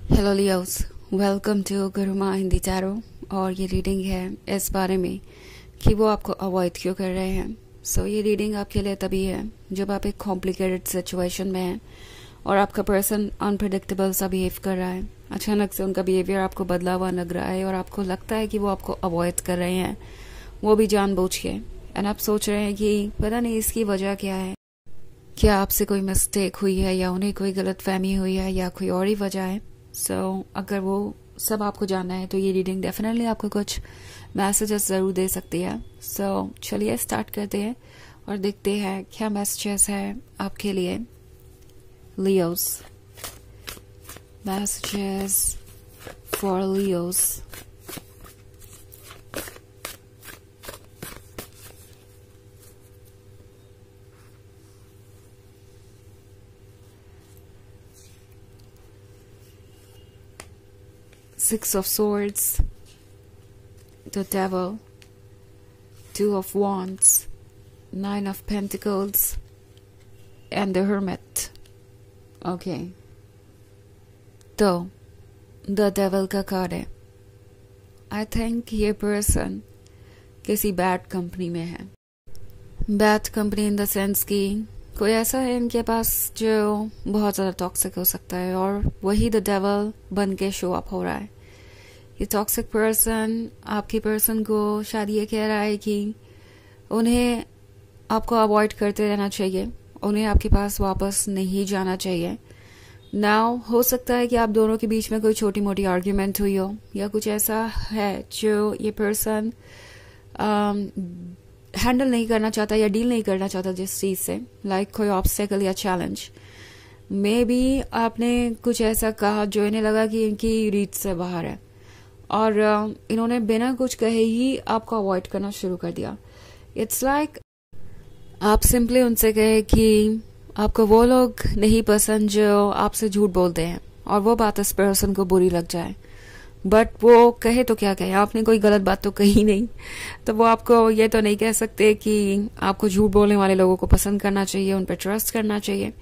Hello Leos, welcome to Guruma Hindi tarot. और ये reading है इस बारे में कि वो आपको अवॉइड क्यों कर रहे हैं। ये रीडिंग आपके लिए तभी है जब आप एक कॉम्प्लिकेटेड सिचुएशन में हैं और आपका पर्सन अनप्रिडिक्टेबल सा बिहेव कर रहा है। अचानक से उनका बिहेवियर आपको बदला हुआ लग रहा है और आपको लगता है कि वो आपको अवॉइड कर रहे हैं, वो भी जानबूझ के। एंड आप सोच रहे हैं कि पता नहीं इसकी वजह क्या है, क्या आपसे कोई मिस्टेक हुई है या उन्हें कोई गलतफहमी हुई है या कोई और ही वजह है। अगर वो सब आपको जानना है तो ये रीडिंग डेफिनेटली आपको कुछ मैसेजेस ज़रूर दे सकती है। चलिए स्टार्ट करते हैं और देखते हैं क्या मैसेजेस है आपके लिए। Leos, messages for Leos. Six of Swords, the Devil, Two of Wands, Nine of Pentacles, and the Hermit. Okay. तो The Devil का कार्ड है। आई थिंक ये पर्सन किसी बैड कंपनी में है। Bad company in the sense कि कोई ऐसा है इनके पास जो बहुत ज़्यादा टॉक्सिक हो सकता है और वही द डेवल बन के शो अप हो रहा है। ये टॉक्सिक पर्सन आपकी पर्सन को शायद ये कह रहा है कि उन्हें आपको अवॉइड करते रहना चाहिए, उन्हें आपके पास वापस नहीं जाना चाहिए। नाउ हो सकता है कि आप दोनों के बीच में कोई छोटी मोटी आर्ग्यूमेंट हुई हो या कुछ ऐसा है जो ये पर्सन हैंडल नहीं करना चाहता या डील नहीं करना चाहता जिस चीज़ से, लाइक कोई ऑब्स्टेकल या चैलेंज। मे बी आपने कुछ ऐसा कहा जो इन्हें लगा कि इनकी रीच से बाहर है और इन्होंने बिना कुछ कहे ही आपको अवॉइड करना शुरू कर दिया। इट्स लाइक आप सिंपली उनसे कहे कि आपको वो लोग नहीं पसंद जो आपसे झूठ बोलते हैं और वो बात इस पर्सन को बुरी लग जाए, बट वो कहे तो क्या कहे, आपने कोई गलत बात तो कही नहीं, तो वो आपको ये तो नहीं कह सकते कि आपको झूठ बोलने वाले लोगों को पसंद करना चाहिए, उन पर ट्रस्ट करना चाहिए।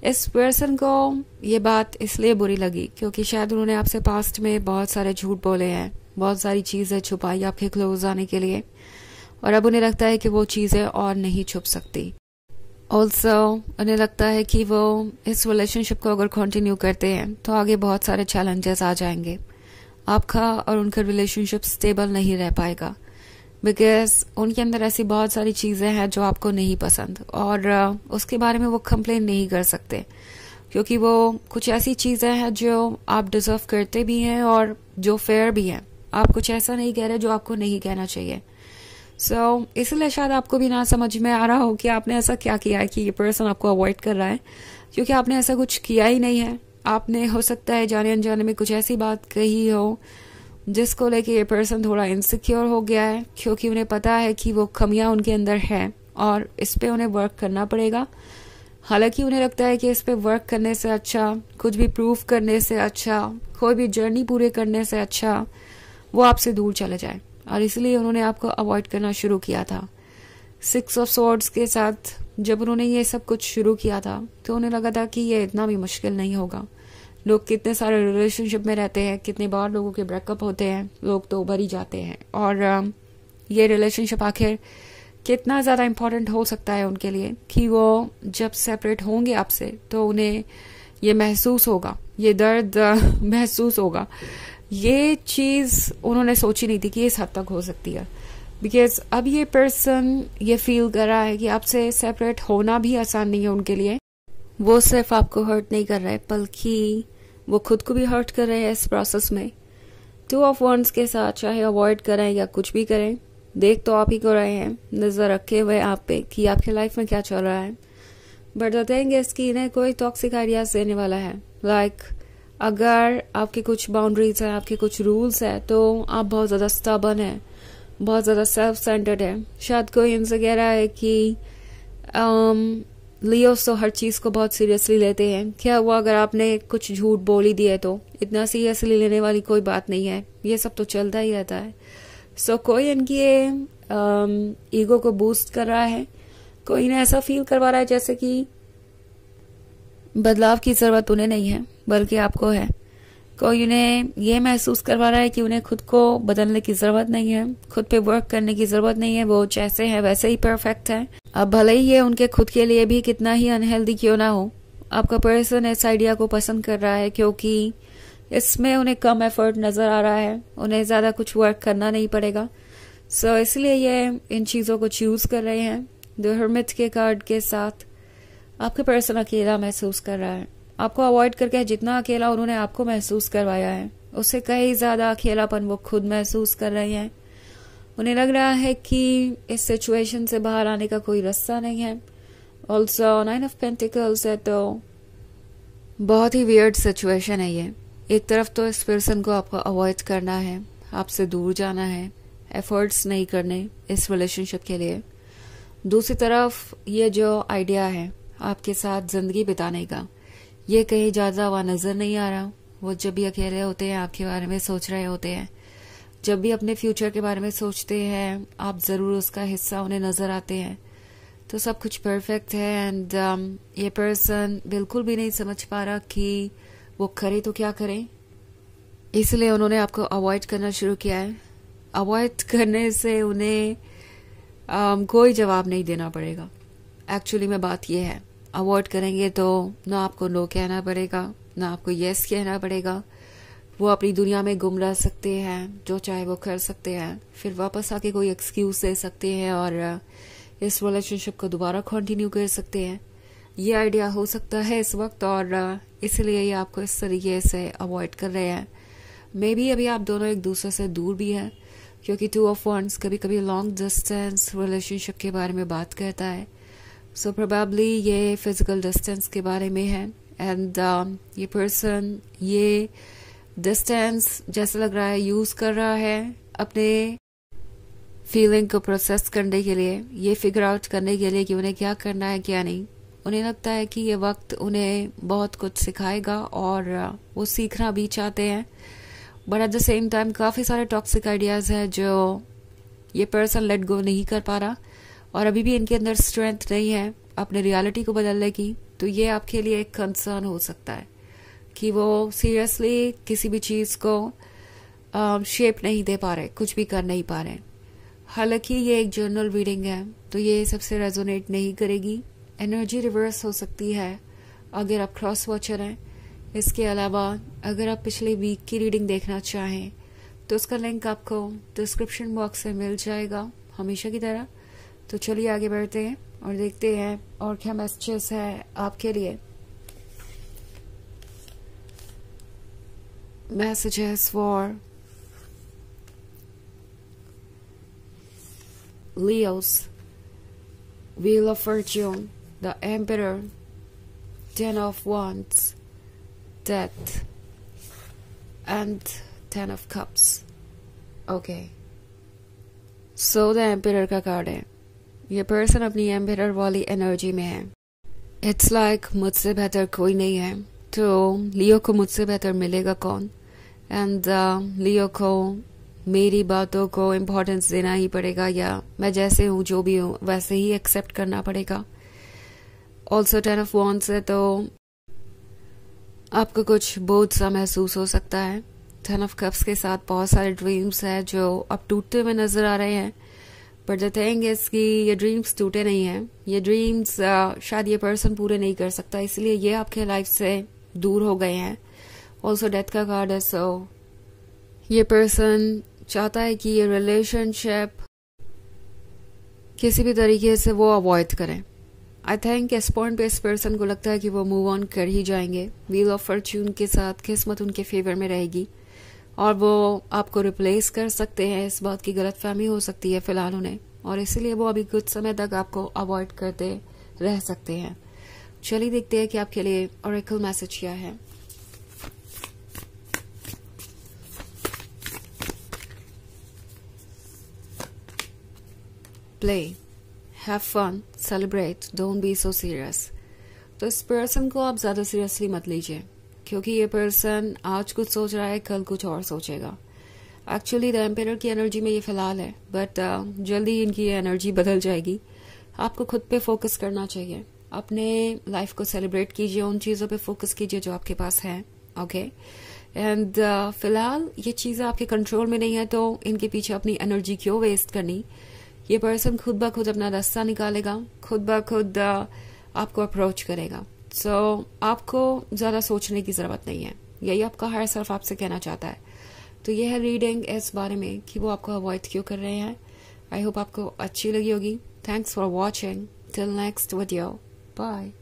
इस पर्सन को ये बात इसलिए बुरी लगी क्योंकि शायद उन्होंने आपसे पास्ट में बहुत सारे झूठ बोले हैं, बहुत सारी चीज़ें छुपाई आपके क्लोज आने के लिए, और अब उन्हें लगता है कि वो चीज़ें और नहीं छुप सकती। ऑल्सो उन्हें लगता है कि वो इस रिलेशनशिप को अगर कंटिन्यू करते हैं तो आगे बहुत सारे चैलेंजेस आ जाएंगे, आपका और उनका रिलेशनशिप स्टेबल नहीं रह पाएगा बिकॉज उनके अंदर ऐसी बहुत सारी चीज़ें हैं जो आपको नहीं पसंद और उसके बारे में वो कंप्लेन नहीं कर सकते क्योंकि वो कुछ ऐसी चीज़ें हैं जो आप डिजर्व करते भी हैं और जो फेयर भी हैं। आप कुछ ऐसा नहीं कह रहे जो आपको नहीं कहना चाहिए। इसलिए शायद आपको भी ना समझ में आ रहा हो कि आपने ऐसा क्या किया है कि ये पर्सन आपको अवॉइड कर रहा है, क्योंकि आपने ऐसा कुछ किया ही नहीं है। आपने हो सकता है जाने अनजाने में कुछ ऐसी बात कही हो जिसको लेके ये पर्सन थोड़ा इनसिक्योर हो गया है, क्योंकि उन्हें पता है कि वो कमियां उनके अंदर है और इस पे उन्हें वर्क करना पड़ेगा। हालांकि उन्हें लगता है कि इस पे वर्क करने से अच्छा, कुछ भी प्रूव करने से अच्छा, कोई भी जर्नी पूरे करने से अच्छा वो आपसे दूर चले जाए, और इसलिए उन्होंने आपको अवॉइड करना शुरू किया था। 6 ऑफ स्वॉर्ड्स के साथ जब उन्होंने ये सब कुछ शुरू किया था तो उन्हें लगा था कि ये इतना भी मुश्किल नहीं होगा। लोग कितने सारे रिलेशनशिप में रहते हैं, कितने बार लोगों के ब्रेकअप होते हैं, लोग तो उभर ही जाते हैं, और ये रिलेशनशिप आखिर कितना ज़्यादा इम्पोर्टेंट हो सकता है उनके लिए कि वो जब सेपरेट होंगे आपसे तो उन्हें ये महसूस होगा, ये दर्द महसूस होगा। ये चीज़ उन्होंने सोची नहीं थी कि इस हद तक हो सकती है, बिकॉज अब ये पर्सन ये फील कर रहा है कि आपसे सेपरेट होना भी आसान नहीं है उनके लिए। वो सिर्फ आपको हर्ट नहीं कर रहा है बल्कि वो खुद को भी हर्ट कर रहे हैं इस प्रोसेस में। 2 ऑफ वॉन्ड्स के साथ चाहे अवॉइड करें या कुछ भी करें, देख तो आप ही को रहे हैं, नजर रखे हुए आप पे कि आपके लाइफ में क्या चल रहा है। बट द थिंग इज कि इन्हें कोई टॉक्सिक आइडियाज देने वाला है। लाइक अगर आपकी कुछ बाउंड्रीज है, आपके कुछ रूल्स है, तो आप बहुत ज्यादा स्टबर्न है, बहुत ज्यादा सेल्फ सेंटर्ड है। शायद कोई इनसे कह रहा है कि लियोस तो हर चीज को बहुत सीरियसली लेते हैं। क्या हुआ अगर आपने कुछ झूठ बोल ही दिया, तो इतना सीरियसली लेने वाली कोई बात नहीं है, ये सब तो चलता ही रहता है। कोई इनकी ईगो को बूस्ट कर रहा है, कोई इन्हें ऐसा फील करवा रहा है जैसे कि बदलाव की जरूरत उन्हें नहीं है बल्कि आपको है। कोई उन्हें ये महसूस करवा रहा है कि उन्हें खुद को बदलने की जरूरत नहीं है, खुद पे वर्क करने की जरूरत नहीं है, वो जैसे हैं वैसे ही परफेक्ट है। अब भले ही ये उनके खुद के लिए भी कितना ही अनहेल्दी क्यों ना हो, आपका पर्सन इस आइडिया को पसंद कर रहा है क्योंकि इसमें उन्हें कम एफर्ट नजर आ रहा है, उन्हें ज्यादा कुछ वर्क करना नहीं पड़ेगा। सो इसलिए ये इन चीजों को चूज कर रहे हैं। द हर्मिट के कार्ड के साथ आपके पर्सन अकेला महसूस कर रहा है, आपको अवॉइड करके जितना अकेला उन्होंने आपको महसूस करवाया है उससे कहीं ज्यादा अकेलापन वो खुद महसूस कर रहे हैं। उन्हें लग रहा है कि इस सिचुएशन से बाहर आने का कोई रास्ता नहीं है। ऑल्सो 9 ऑफ पेंटिकल्स है तो बहुत ही वियर्ड सिचुएशन है ये। एक तरफ तो इस पर्सन को आपको अवॉइड करना है, आपसे दूर जाना है, एफर्ट्स नहीं करने इस रिलेशनशिप के लिए। दूसरी तरफ ये जो आइडिया है आपके साथ जिंदगी बिताने का, ये कहीं ज्यादा वहां नजर नहीं आ रहा। वो जब भी अकेले होते हैं आपके बारे में सोच रहे होते हैं, जब भी अपने फ्यूचर के बारे में सोचते हैं आप जरूर उसका हिस्सा उन्हें नजर आते हैं। तो सब कुछ परफेक्ट है एंड ये पर्सन बिल्कुल भी नहीं समझ पा रहा कि वो करे तो क्या करे, इसलिए उन्होंने आपको अवॉइड करना शुरू किया है। अवॉइड करने से उन्हें कोई जवाब नहीं देना पड़ेगा। एक्चुअली में बात यह है, अवॉइड करेंगे तो ना आपको नो कहना पड़ेगा ना आपको यस कहना पड़ेगा। वो अपनी दुनिया में गुम रह सकते हैं, जो चाहे वो कर सकते हैं, फिर वापस आके कोई एक्सक्यूज दे सकते हैं और इस रिलेशनशिप को दोबारा कंटिन्यू कर सकते हैं। ये आइडिया हो सकता है इस वक्त और इसलिए ये आपको इस तरीके से अवॉइड कर रहे हैं। मे बी अभी आप दोनों एक दूसरे से दूर भी हैं क्योंकि 2 ऑफ वंड्स कभी कभी लॉन्ग डिस्टेंस रिलेशनशिप के बारे में बात करता है। सो प्रोबेबली ये फिजिकल डिस्टेंस के बारे में है एंड ये पर्सन ये डिस्टेंस जैसा लग रहा है यूज कर रहा है अपने फीलिंग को प्रोसेस करने के लिए, ये फिगर आउट करने के लिए कि उन्हें क्या करना है क्या नहीं। उन्हें लगता है कि ये वक्त उन्हें बहुत कुछ सिखाएगा और वो सीखना भी चाहते हैं, but at the same time काफी सारे टॉक्सिक आइडियाज हैं जो ये पर्सन लेट गो नहीं कर पा रहा और अभी भी इनके अंदर स्ट्रेंथ नहीं है अपने रियलिटी को बदलने की। तो ये आपके लिए एक कंसर्न हो सकता है कि वो सीरियसली किसी भी चीज को शेप नहीं दे पा रहे, कुछ भी कर नहीं पा रहे। हालांकि ये एक जर्नल रीडिंग है तो ये सबसे रेजोनेट नहीं करेगी। एनर्जी रिवर्स हो सकती है अगर आप क्रॉस वॉचर हैं। इसके अलावा अगर आप पिछले वीक की रीडिंग देखना चाहें तो उसका लिंक आपको डिस्क्रिप्शन बॉक्स में मिल जाएगा हमेशा की तरह। तो चलिए आगे बढ़ते हैं और देखते हैं और क्या मैसेजेस है आपके लिए। Messages for Leos, Wheel of Fortune, the Emperor, 10 of Wands, Death, and 10 of Cups. Okay. So the Emperor का कार्ड है। ये पर्सन अपनी एम्पेरर वाली एनर्जी में है। इट्स लाइक मुझसे बेहतर कोई नहीं है, तो लियो को मुझसे बेहतर मिलेगा कौन। एंड लियो को मेरी बातों को इम्पोर्टेंस देना ही पड़ेगा, या मैं जैसे हूँ जो भी हूँ वैसे ही एक्सेप्ट करना पड़ेगा। ऑल्सो 10 ऑफ वॉन्ड्स है तो आपको कुछ बोझ सा महसूस हो सकता है। 10 ऑफ कप्स के साथ बहुत सारे ड्रीम्स है जो अब टूटते हुए नजर आ रहे हैं, बट द थिंग इज कि ये ड्रीम्स टूटे नहीं हैं। ये ड्रीम्स शायद ये पर्सन पूरे नहीं कर सकता, इसलिए ये आपके लाइफ से दूर हो गए हैं। ऑल्सो डेथ का कार्ड है, सो ये पर्सन चाहता है कि ये रिलेशनशिप किसी भी तरीके से वो अवॉइड करें। आई थिंक इस पॉइंट पे इस पर्सन को लगता है कि वो मूव ऑन कर ही जाएंगे। व्हील ऑफ फॉर्च्यून के साथ किस्मत उनके फेवर में रहेगी और वो आपको रिप्लेस कर सकते हैं, इस बात की गलतफहमी हो सकती है फिलहाल उन्हें, और इसीलिए वो अभी कुछ समय तक आपको अवॉइड करते रह सकते हैं। चलिए देखते हैं कि आपके लिए ऑरेकल मैसेज क्या है। Play, have fun, celebrate, don't be so serious। तो इस पर्सन को आप ज्यादा सीरियसली मत लीजिए क्योंकि ये पर्सन आज कुछ सोच रहा है, कल कुछ और सोचेगा। एक्चुअली द एम्पेरर की एनर्जी में ये फिलहाल है, बट जल्दी इनकी एनर्जी बदल जाएगी। आपको खुद पे फोकस करना चाहिए, अपने लाइफ को सेलिब्रेट कीजिए, उन चीजों पे फोकस कीजिए जो आपके पास है। ओके, एंड फिलहाल ये चीज़ें आपके कंट्रोल में नहीं है, तो इनके पीछे अपनी एनर्जी क्यों वेस्ट करनी। ये पर्सन खुद ब खुद अपना रास्ता निकालेगा, खुद ब खुद आपको अप्रोच करेगा। सो आपको ज़्यादा सोचने की ज़रूरत नहीं है, यही आपका हायर सेल्फ आपसे कहना चाहता है। तो ये है रीडिंग इस बारे में कि वो आपको अवॉइड क्यों कर रहे हैं। आई होप आपको अच्छी लगी होगी। Thanks for watching. Till next video, bye.